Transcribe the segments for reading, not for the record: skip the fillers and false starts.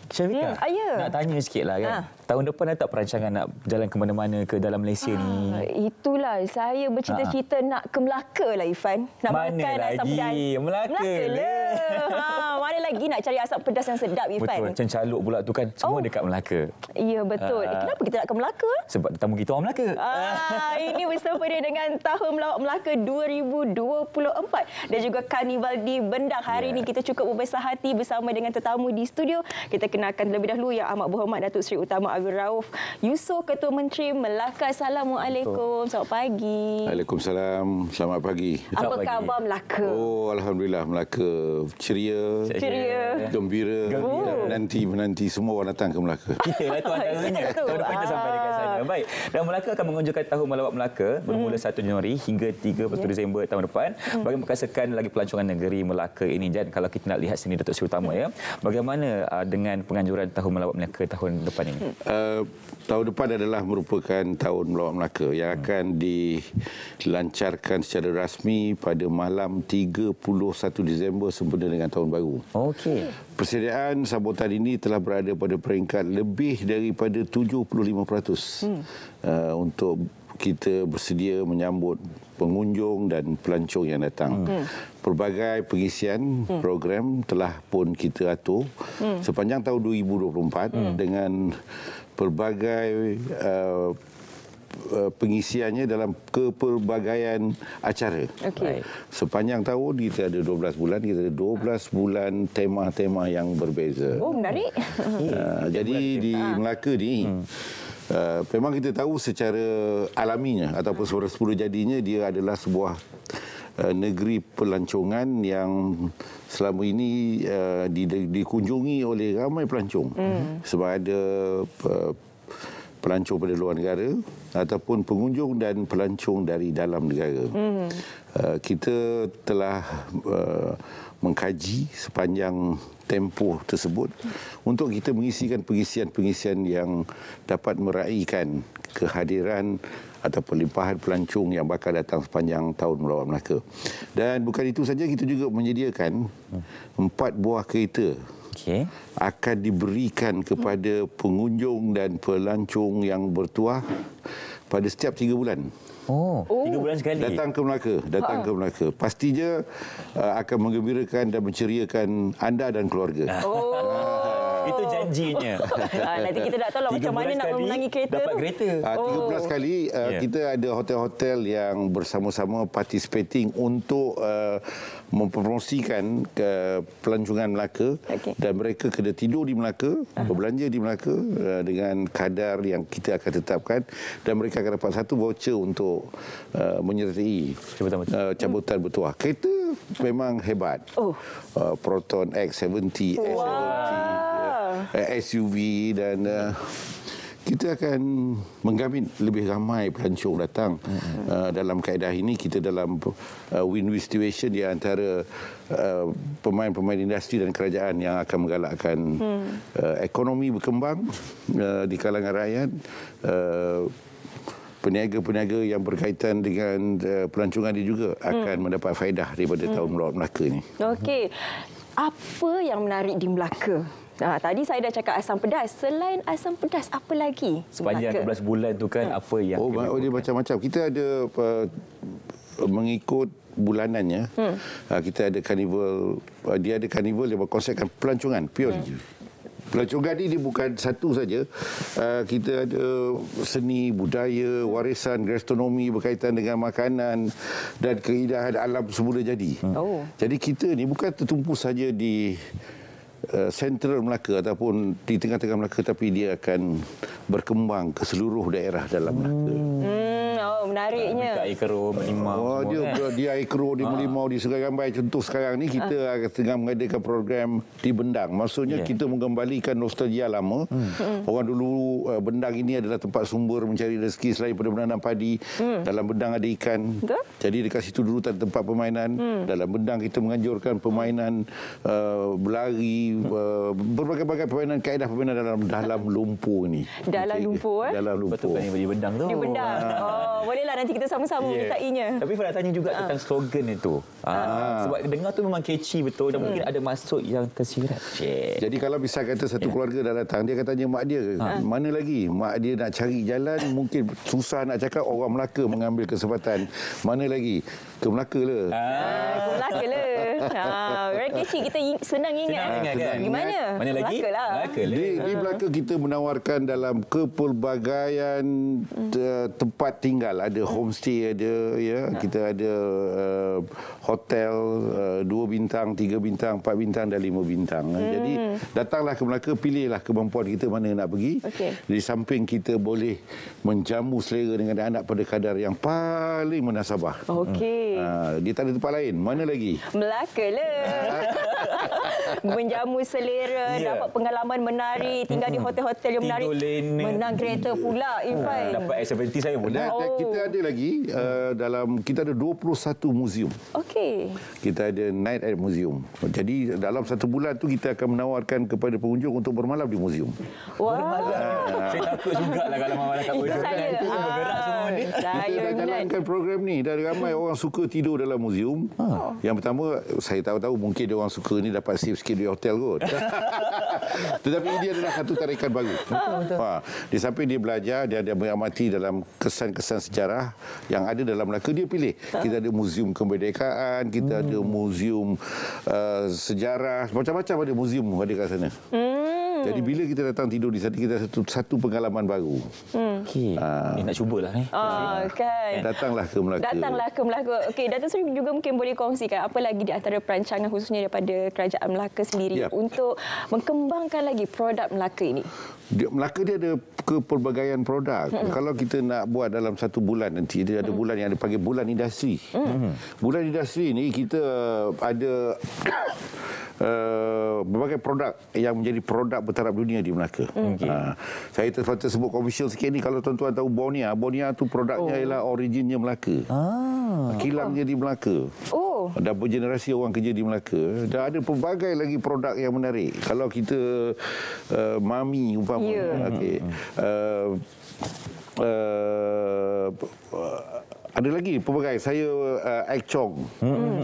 Syarifah, Ya. nak tanya sikit lah kan. Tahun depan ada tak perancangan nak jalan ke mana-mana ke dalam Malaysia ni? Itulah, saya bercita-cita nak ke Melaka lah, Ifan. Nak Mana makan asam lagi? pedas. Melaka lah. Mana lagi nak cari asam pedas yang sedap, Ifan? Betul, Cencaluk pula tu kan semua dekat Melaka. Ya, betul. Kenapa kita nak ke Melaka? Sebab tetamu kita orang Melaka. Ini bersempena dengan Tahun Melawat Melaka 2024 dan juga Karnival di Bendang. Hari ini kita cukup berbesar hati bersama dengan tetamu di studio. Kita kenalkan terlebih dahulu Yang Amat Berhormat Datuk Seri Utama Abdul Rauf Yusof, Ketua Menteri Melaka. Assalamualaikum. Selamat pagi. Waalaikumsalam. Selamat pagi. Apa khabar Melaka? Oh, alhamdulillah, Melaka ceria, gembira. Dan menanti semua orang datang ke Melaka. Kita lah tu antaranya. Tahun depan kita sampai dekat sana. Baik. Dan Melaka akan mengunjungkan Tahun Melawat Melaka bermula 1 Januari hingga 31 Disember tahun depan bagi memperkasakan lagi pelancongan negeri Melaka ini. Dan kalau kita nak lihat sini Datuk Seri Utama, ya, bagaimana dengan penganjuran Tahun Melawat Melaka tahun depan ini? Tahun depan adalah merupakan Tahun Melawat Melaka yang akan dilancarkan secara rasmi pada malam 31 Disember sempena dengan Tahun Baru. Okey. Persediaan sambutan ini telah berada pada peringkat lebih daripada 75% untuk kita bersedia menyambut pengunjung dan pelancong yang datang. Pelbagai pengisian program telah pun kita atur sepanjang tahun 2024 dengan pelbagai pengisiannya dalam kepelbagaian acara. Okey. Sepanjang tahun kita ada 12 bulan, kita ada 12 bulan tema-tema yang berbeza. Oh, menarik. Jadi di Melaka ni memang kita tahu secara alaminya ataupun secara sepuluh jadinya dia adalah sebuah negeri pelancongan yang selama ini dikunjungi oleh ramai pelancong. Sebab ada pelancong dari luar negara ataupun pengunjung dan pelancong dari dalam negara. Kita telah mengkaji sepanjang tempoh tersebut untuk kita mengisikan pengisian-pengisian yang dapat meraihkan kehadiran ataupun limpahan pelancong yang bakal datang sepanjang Tahun Melawat Melaka. Dan bukan itu saja, kita juga menyediakan 4 buah kereta akan diberikan kepada pengunjung dan pelancong yang bertuah pada setiap 3 bulan. 3 bulan sekali. Datang ke Melaka. Pastinya akan menggembirakan dan menceriakan anda dan keluarga. Itu janjinya. Nanti kita nak tahu lah macam mana nak memenangi kereta dapat tu. kereta. 3 bulan sekali kita ada hotel-hotel yang bersama-sama participating untuk mempromosikan ke pelancongan Melaka. Dan mereka kena tidur di Melaka, berbelanja di Melaka dengan kadar yang kita akan tetapkan, dan mereka akan dapat 1 voucher untuk menyertai cabutan bertuah. Kereta memang hebat. Proton X70, S70, SUV, dan kita akan menggamit lebih ramai pelancong datang. Dalam kaedah ini kita dalam win-win situation di antara pemain-pemain industri dan kerajaan yang akan menggalakkan ekonomi berkembang di kalangan rakyat. Peniaga-peniaga yang berkaitan dengan pelancongan ini juga akan mendapat faedah daripada Tahun Melawat Melaka ini. Okey. Apa yang menarik di Melaka? Tadi saya dah cakap asam pedas. Selain asam pedas, apa lagi? Sepanjang 12 bulan tu kan, apa yang... Dia macam-macam. Kita ada mengikut bulanannya. Kita ada karnival. Dia ada karnival yang berkonsepkan pelancongan, pure. Pelancongan ini dia bukan satu saja. Kita ada seni, budaya, warisan, gastronomi berkaitan dengan makanan dan keindahan alam semula jadi. Jadi kita ni bukan tertumpu saja di sentral Melaka ataupun di tengah-tengah Melaka, tapi dia akan berkembang ke seluruh daerah dalam Melaka. Menariknya. Air Keruh, Melimau. Dia Air Keruh, di Melimau, di Sungai Rambai. Contoh sekarang ni kita tengah mengadakan program di Bendang. Maksudnya kita mengembalikan nostalgia lama. Orang dulu Bendang ini adalah tempat sumber mencari rezeki selain pada menanam padi. Dalam Bendang ada ikan. Jadi dekat situ dulu tak ada tempat permainan. Dalam Bendang kita menganjurkan permainan berlari, berbagai-bagai permainan, kaedah permainan dalam lumpur ni. Dalam lumpur, Dalam lumpur. Betul kan di Bendang tu. Di Bendang. Boleh Bolehlah nanti kita sama-sama menyertainya. Tapi saya nak tanya juga tentang slogan itu. Sebab dengar tu memang catchy betul dan mungkin ada maksud yang tersirat. Jadi kalau misal kata satu keluarga dah datang, dia akan tanya mak dia, mana lagi? Mak dia nak cari jalan, mungkin susah nak cakap, orang Melaka mengambil kesempatan. Mana lagi? Ke Melaka lah. Ke Melaka lah. Very catchy. Kita senang ingat. Gimana? Mana lagi? Melaka lah. Di Melaka kita menawarkan dalam kepelbagaian tempat tinggal. Ada homestay, ada kita ada hotel 2 bintang, 3 bintang, 4 bintang dan 5 bintang. Jadi datanglah ke Melaka, pilihlah kemampuan kita mana nak pergi. Di samping kita boleh menjamu selera dengan anak pada kadar yang paling munasabah. Dia tak ada tempat lain. Mana lagi? Melaka lah. Menjamu selera, dapat pengalaman menarik, tinggal di hotel-hotel yang menarik. Menang kereta pula, Irfan. Dapat S70 saya pun. Dan kita ada lagi kita ada 21 muzium. Kita ada Night at Museum. Jadi dalam satu bulan tu kita akan menawarkan kepada pengunjung untuk bermalam di muzium. Saya takut jugalah kalau malam kat muzium. Nanti kan bergerak semua ni. Kita dah jalankan program ni. Dah ramai orang suka tidur dalam muzium. Yang pertama, saya tahu mungkin dia orang suka ni dapat save sikit di hotel kot. Tetapi ini adalah satu tarikan baru. Di samping dia belajar, dia ada mengamati dalam kesan-kesan sejarah yang ada dalam Melaka, dia pilih. Kita ada muzium kemerdekaan, kita ada muzium sejarah, macam-macam ada muzium ada kat sana. Jadi bila kita datang tidur di sana, kita ada satu pengalaman baru. Nak cubalah ni. Kan. Datanglah ke Melaka. Okey, Datuk Seri juga mungkin boleh kongsikan apa lagi di antara perancangan khususnya daripada Kerajaan Melaka sendiri untuk mengembangkan lagi produk Melaka ini. Melaka dia ada kepelbagaian produk. Kalau kita nak buat dalam satu bulan nanti, dia ada bulan yang dipanggil bulan industri. Bulan industri ni kita ada berbagai produk yang menjadi produk bertaraf dunia di Melaka. Saya terpaksa sebut komersial sikit ni. Kalau tuan-tuan tahu Bonia tu produknya ialah originnya Melaka. Kilangnya di Melaka. Dah bergenerasi orang kerja di Melaka. Dah ada pelbagai lagi produk yang menarik. Kalau kita Mami umpama. Ada lagi pelbagai. Saya Ekchong,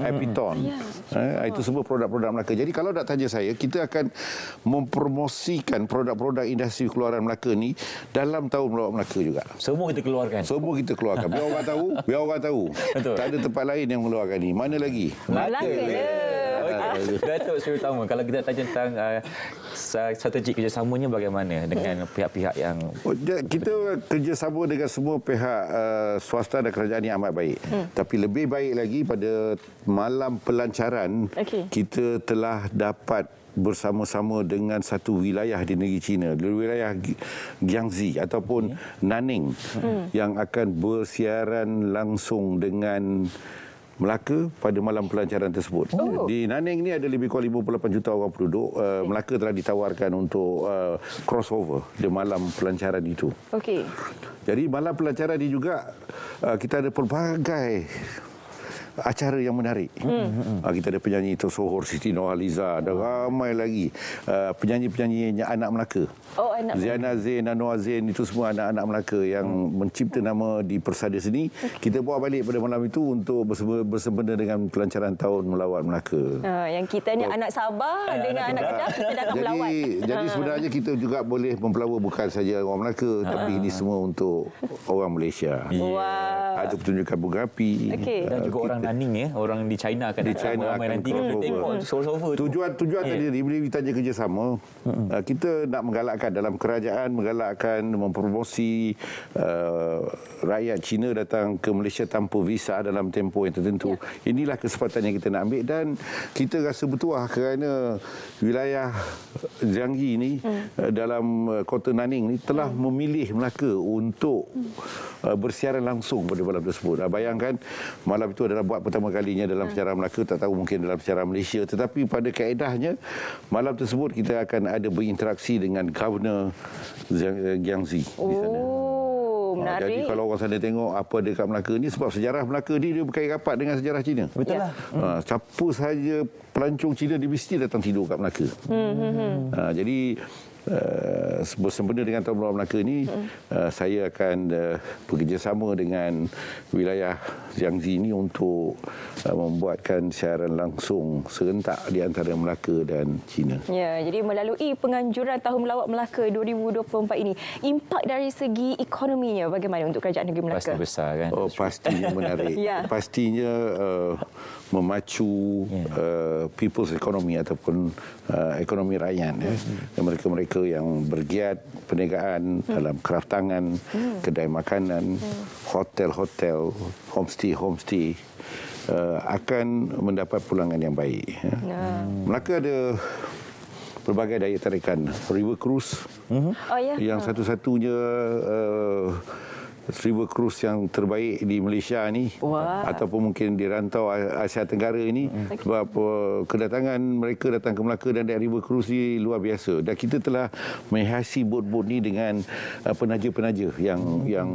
Epiton. Itu semua produk-produk Melaka. Jadi kalau nak tanya saya, kita akan mempromosikan produk-produk industri keluaran Melaka ni dalam Tahun Melawat Melaka juga. Semua kita keluarkan. Semua kita keluarkan. Biar orang tahu. Betul. Tak ada tempat lain yang mengeluarkan ni. Mana lagi? Melaka Datuk Seri Utama, kalau kita tanya tentang strategi kerjasamanya bagaimana dengan pihak-pihak yang... Kita kerjasama dengan semua pihak swasta dan kerajaan yang amat baik. Tapi lebih baik lagi pada malam pelancaran, kita telah dapat bersama-sama dengan satu wilayah di negeri China, wilayah Jiangxi ataupun Nanning, yang akan bersiaran langsung dengan Melaka pada malam pelancaran tersebut. Di Nanning ni ada lebih kurang 58 juta orang penduduk. Melaka telah ditawarkan untuk crossover di malam pelancaran itu. Jadi malam pelancaran ini juga kita ada pelbagai acara yang menarik. Kita ada penyanyi tersohor Siti Nurhaliza, ada ramai lagi penyanyi-penyanyi anak Melaka. Ziana Zain, Anwar Zain, itu semua anak-anak Melaka yang mencipta nama di persada seni. Kita bawa balik pada malam itu untuk bersempena dengan pelancaran Tahun Melawat Melaka. Yang kita ni anak Sabah dengan anak Kedah, kita dah akan melawat. Jadi sebenarnya kita juga boleh mempelawa bukan saja orang Melaka, tapi ini semua untuk orang Malaysia. Ada pertunjukan bunga api. Dan juga orang Nanning, orang di China akan datang ramai nanti kita tengok sofa-sofa tu. Tujuan tadi bila kita tanya kerjasama, kita nak menggalakkan dalam kerajaan, menggalakkan mempromosi rakyat Cina datang ke Malaysia tanpa visa dalam tempoh yang tertentu. Inilah kesempatan yang kita nak ambil dan kita rasa bertuah kerana wilayah Jiangxi ini dalam kota Nanning ni telah memilih Melaka untuk bersiaran langsung pada malam tersebut. Bayangkan malam itu adalah buat pertama kalinya dalam sejarah Melaka, tak tahu mungkin dalam sejarah Malaysia, tetapi pada kaedahnya malam tersebut kita akan ada berinteraksi dengan Governor Jiangxi di sana. Menarik. Jadi kalau orang sana tengok apa dekat Melaka ni, sebab sejarah Melaka ni dia berkait rapat dengan sejarah Cina. Betul lah. Siapa sahaja pelancong Cina dia mesti datang tidur kat Melaka. Jadi bersempena dengan Tahun Melawat Melaka ini, saya akan bekerjasama dengan wilayah Jiangxi ini untuk membuatkan siaran langsung serentak di antara Melaka dan China. Ya, jadi melalui penganjuran Tahun Melawat Melaka 2024 ini, impak dari segi ekonominya bagaimana untuk kerajaan negeri Melaka? Pasti besar kan? Oh, pastinya menarik. Ya. Pastinya memacu people's economy ataupun ekonomi rakyat. Dan mereka-mereka yang bergiat perniagaan dalam kraftangan, kedai makanan, hotel-hotel, homestay akan mendapat pulangan yang baik. Melaka ada pelbagai daya tarikan. River Cruise yang satu-satunya river cruise yang terbaik di Malaysia ni, ataupun mungkin di rantau Asia Tenggara ini, sebab kedatangan mereka datang ke Melaka dan dari river cruise ni luar biasa. Dan kita telah menghiasi bot-bot ni dengan penaja-penaja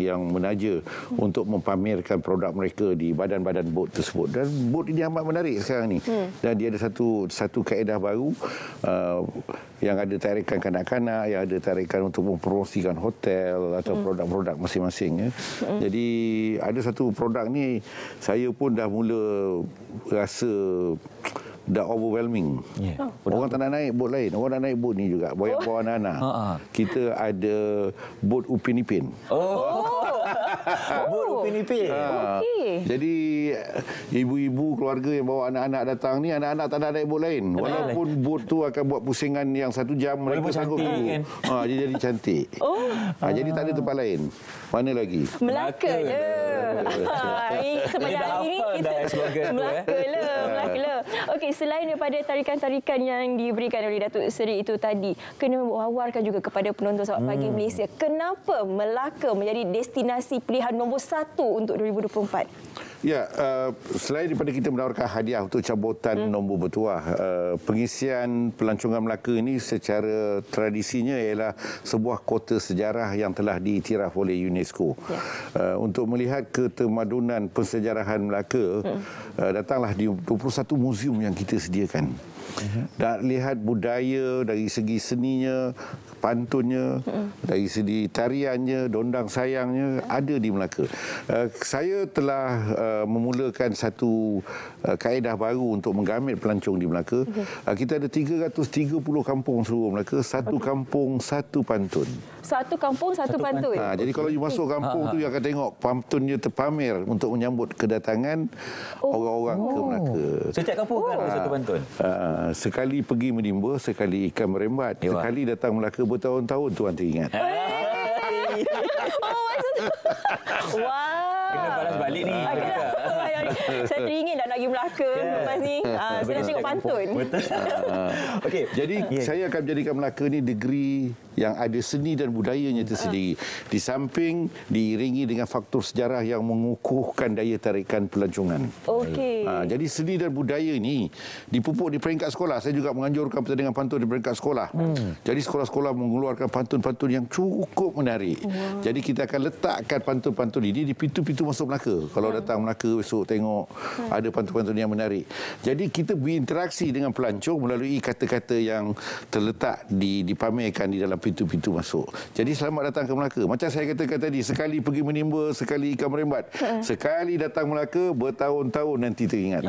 yang menaja untuk mempamerkan produk mereka di badan-badan bot tersebut. Dan bot ini amat menarik sekarang ni. Dan dia ada satu kaedah baru yang ada tarikan kanak-kanak, yang ada tarikan untuk mempromosikan hotel atau produk-produk masing-masing. Jadi ada satu produk ni saya pun dah mula rasa dah overwhelming. Orang tak nak naik bot lain, orang nak naik bot ni juga, bawa anak-anak. Kita ada bot Upin Ipin. Bot Upin Ipin. Jadi ibu-ibu keluarga yang bawa anak-anak datang ni, anak-anak tak nak naik bot lain. Walaupun bot tu akan buat pusingan yang 1 jam, mereka sanggup dulu. Dia jadi cantik. Jadi tak ada tempat lain. Mana lagi? Melaka je. Sepanjang hari ni kita Melaka lah. Okey, selain daripada tarikan-tarikan yang diberikan oleh Datuk Seri itu tadi, kena wawarkan juga kepada penonton Selamat Pagi Malaysia, kenapa Melaka menjadi destinasi pilihan nombor 1 untuk 2024? Ya, selain daripada kita menawarkan hadiah untuk cabutan nombor bertuah, pengisian pelancongan Melaka ini secara tradisinya ialah sebuah kota sejarah yang telah diiktiraf oleh UNESCO. Untuk melihat ketemadunan pensejarahan Melaka, datanglah di 21 muzium yang kita sediakan. Dan lihat budaya dari segi seninya, pantunnya, dari segi tariannya, dondang sayangnya ada di Melaka. Saya telah memulakan satu kaedah baru untuk menggamit pelancong di Melaka. Kita ada 330 kampung seluruh Melaka, satu kampung satu pantun. Satu kampung satu pantun. Jadi kalau you masuk kampung tu, you akan tengok pantunnya terpamer untuk menyambut kedatangan orang-orang ke Melaka. Setiap kampung kan ada satu pantun. Sekali pergi menimba, sekali ikan merembat, sekali datang Melaka bertahun-tahun, tuan teringat. Kena balas balik ni. Saya teringin nak pergi Melaka lepas ni. Saya nak tengok pantun. Okey, jadi saya akan menjadikan Melaka ni negeri yang ada seni dan budayanya tersendiri. Di samping diiringi dengan faktor sejarah yang mengukuhkan daya tarikan pelancongan. Jadi seni dan budaya ni dipupuk di peringkat sekolah. Saya juga menganjurkan pertandingan pantun di peringkat sekolah. Jadi sekolah-sekolah mengeluarkan pantun-pantun yang cukup menarik. Jadi kita akan letakkan pantun-pantun ini di pintu-pintu masuk Melaka. Kalau datang Melaka besok tengok ada pantun-pantun yang menarik. Jadi kita berinteraksi dengan pelancong melalui kata-kata yang terletak dipamerkan di dalam pintu-pintu masuk. Jadi selamat datang ke Melaka. Macam saya katakan tadi, sekali pergi menimba, sekali ikan merembat. Sekali datang Melaka, bertahun-tahun nanti teringat.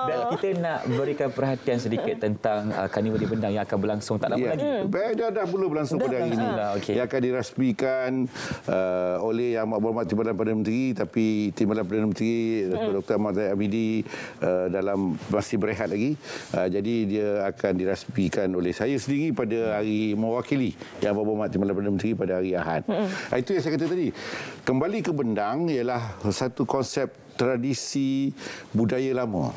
Dan kita nak berikan perhatian sedikit tentang Karnival di Bendang yang akan berlangsung tak lama lagi. Dah mula berlangsung pada hari ini. Yang akan dirasmikan oleh Yang Amat Berhormat Timbalan Perdana Menteri, tapi Timbalan Perdana Menteri Dr. Ahmad Zahid Hamidi dalam masih berehat lagi. Jadi dia akan dirasmikan oleh saya sendiri pada hari mewakili Yang Amat Berhormat Timbalan Perdana Menteri pada hari Ahad. Itu yang saya kata tadi. Kembali ke Bendang ialah satu konsep tradisi budaya lama.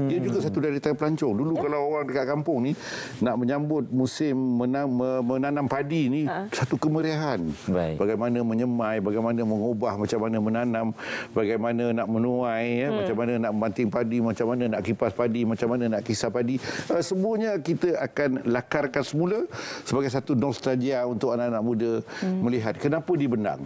Dia juga satu dari tarian pelancong. Dulu kalau orang dekat kampung ni nak menyambut musim menanam padi ni, satu kemeriahan. Bagaimana menyemai, bagaimana mengubah, macam mana menanam, bagaimana nak menuai, macam mana nak membanting padi, macam mana nak kipas padi, macam mana nak kisar padi. Semuanya kita akan lakarkan semula sebagai satu nostalgia untuk anak-anak muda melihat kenapa di Bendang.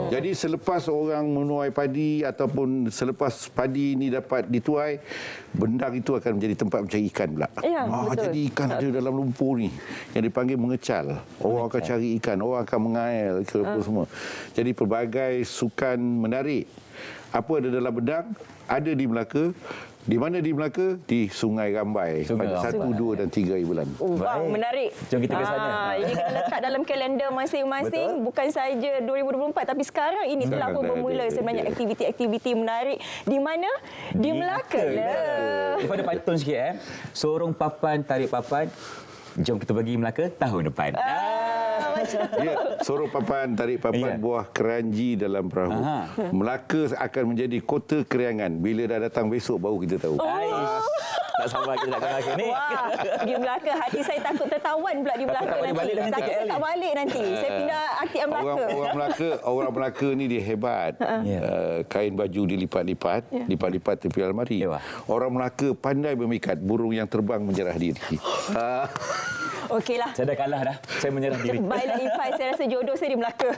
Jadi selepas orang menuai padi ataupun selepas selepas padi ini dapat dituai, bendang itu akan menjadi tempat mencari ikan pula. Ya, betul. Jadi ikan ada dalam lumpur ni yang dipanggil mengecal. Orang akan cari ikan, orang akan mengail apa semua. Jadi pelbagai sukan menarik. Apa ada dalam bendang ada di Melaka. Di mana di Melaka? Di Sungai Rambai pada 1, 2 dan 3 bulan. Wow, menarik. Jom kita ke sana. Ini kita letak dalam kalender masing-masing. Betul. Bukan saja 2024 tapi sekarang ini telah pun bermula sebenarnya aktiviti-aktiviti menarik. Di mana? Di Melaka lah. Daripada pantun sikit sorong papan, tarik papan. Jom kita pergi Melaka tahun depan. Ya, sorong papan, tarik papan, buah keranji dalam perahu. Melaka akan menjadi kota keriangan. Bila dah datang besok baru kita tahu. Tak sabar kita nak ke Melaka ni. Wah, di Melaka hati saya takut tertawan pula di Melaka tak balik nanti. nanti Takut KL saya ni. tak balik nanti. Saya pindah aktif Melaka. Orang Melaka ni dia hebat. Kain baju dilipat-lipat, lipat-lipat tepi almari. Orang Melaka pandai memikat, burung yang terbang menyerah diri. Okeylah. Saya dah kalah dah. Saya menyerah diri. Baiklah Ifai, saya rasa jodoh saya di Melaka.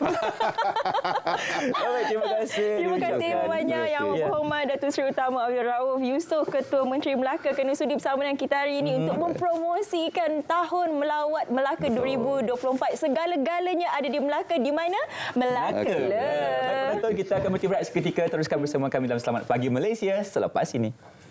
Baik, terima kasih. Terima kasih banyak Yang Berhormat Datuk Seri Utama Abdul Rauf Yusof, Ketua Menteri Melaka, kerana sudi bersama dengan kita hari ini untuk mempromosikan Tahun Melawat Melaka 2024. Segala-galanya ada di Melaka. Di mana? Melaka lah. Baik, penonton, kita akan berhenti berehat seketika. Teruskan bersama kami dalam Selamat Pagi Malaysia selepas ini.